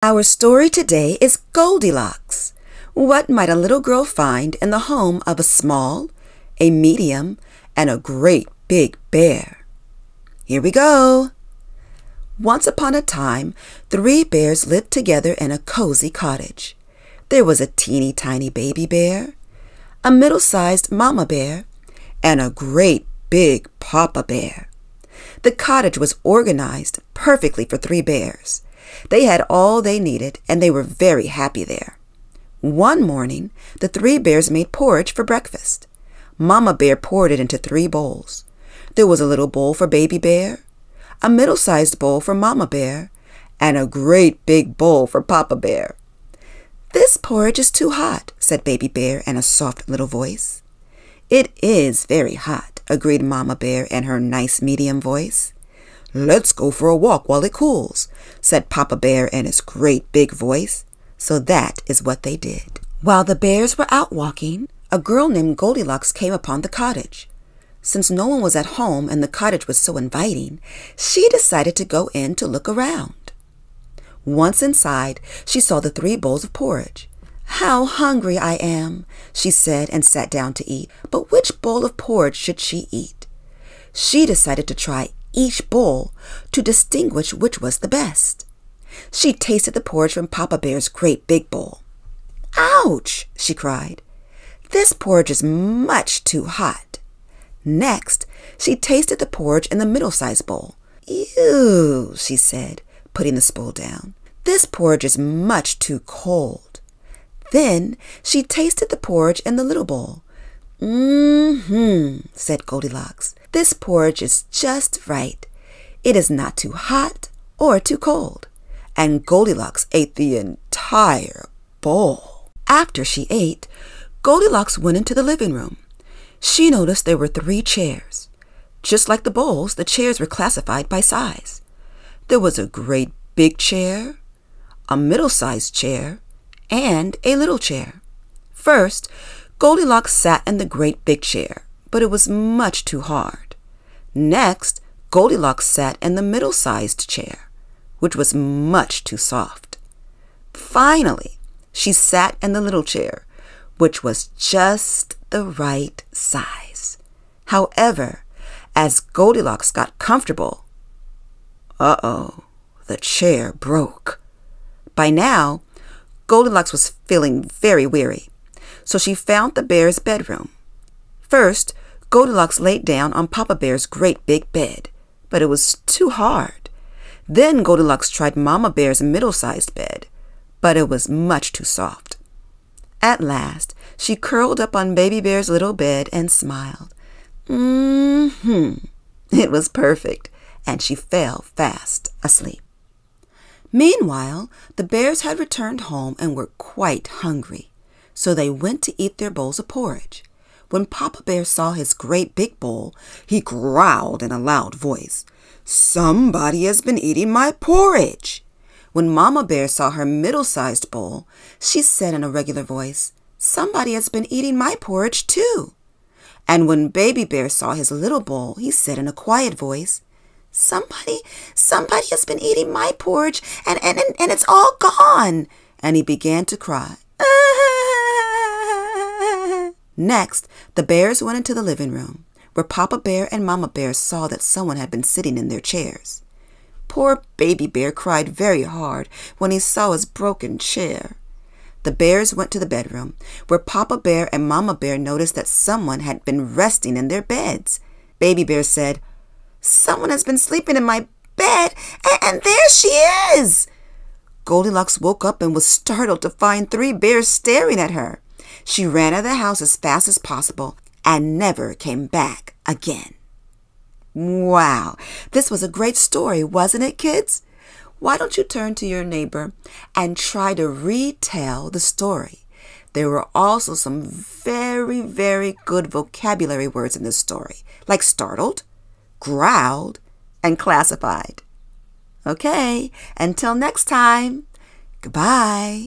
Our story today is Goldilocks. What might a little girl find in the home of a small, a medium, and a great big bear? Here we go. Once upon a time, 3 bears lived together in a cozy cottage. There was a teeny tiny baby bear, a middle-sized mama bear, and a great big papa bear. The cottage was organized perfectly for 3 bears. They had all they needed, and they were very happy there. One morning, the 3 bears made porridge for breakfast. Mama Bear poured it into 3 bowls. There was a little bowl for Baby Bear, a middle-sized bowl for Mama Bear, and a great big bowl for Papa Bear. "This porridge is too hot," said Baby Bear in a soft little voice. "It is very hot," agreed Mama Bear in her nice medium voice. "Let's go for a walk while it cools," said Papa Bear in his great big voice. So that is what they did. While the bears were out walking, a girl named Goldilocks came upon the cottage. Since no one was at home and the cottage was so inviting, she decided to go in to look around. Once inside, she saw the 3 bowls of porridge. "How hungry I am," she said, and sat down to eat. But which bowl of porridge should she eat? She decided to try each bowl to distinguish which was the best. She tasted the porridge from Papa Bear's great big bowl. "Ouch!" she cried. "This porridge is much too hot." Next, she tasted the porridge in the middle-sized bowl. "Ew," she said, putting the spoon down. "This porridge is much too cold." Then she tasted the porridge in the little bowl. Said Goldilocks. "This porridge is just right. It is not too hot or too cold." And Goldilocks ate the entire bowl. After she ate, Goldilocks went into the living room. She noticed there were 3 chairs. Just like the bowls, the chairs were classified by size. There was a great big chair, a middle-sized chair, and a little chair. First, Goldilocks sat in the great big chair, but it was much too hard. Next, Goldilocks sat in the middle-sized chair, which was much too soft. Finally, she sat in the little chair, which was just the right size. However, as Goldilocks got comfortable, the chair broke. By now, Goldilocks was feeling very weary, so she found the bear's bedroom. First, Goldilocks laid down on Papa Bear's great big bed, but it was too hard. Then Goldilocks tried Mama Bear's middle-sized bed, but it was much too soft. At last, she curled up on Baby Bear's little bed and smiled. It was perfect, and she fell fast asleep. Meanwhile, the bears had returned home and were quite hungry, so they went to eat their bowls of porridge. When Papa Bear saw his great big bowl, he growled in a loud voice, "Somebody has been eating my porridge!" When Mama Bear saw her middle-sized bowl, she said in a regular voice, "Somebody has been eating my porridge too." And when Baby Bear saw his little bowl, he said in a quiet voice, Somebody has been eating my porridge and it's all gone." And he began to cry. Next, the bears went into the living room, where Papa Bear and Mama Bear saw that someone had been sitting in their chairs. Poor Baby Bear cried very hard when he saw his broken chair. The bears went to the bedroom, where Papa Bear and Mama Bear noticed that someone had been resting in their beds. Baby Bear said, "Someone has been sleeping in my bed, and there she is!" Goldilocks woke up and was startled to find 3 bears staring at her. She ran out of the house as fast as possible and never came back again. Wow, this was a great story, wasn't it, kids? Why don't you turn to your neighbor and try to retell the story? There were also some very, very good vocabulary words in this story, like startled, growled, and classified. Okay, until next time, goodbye.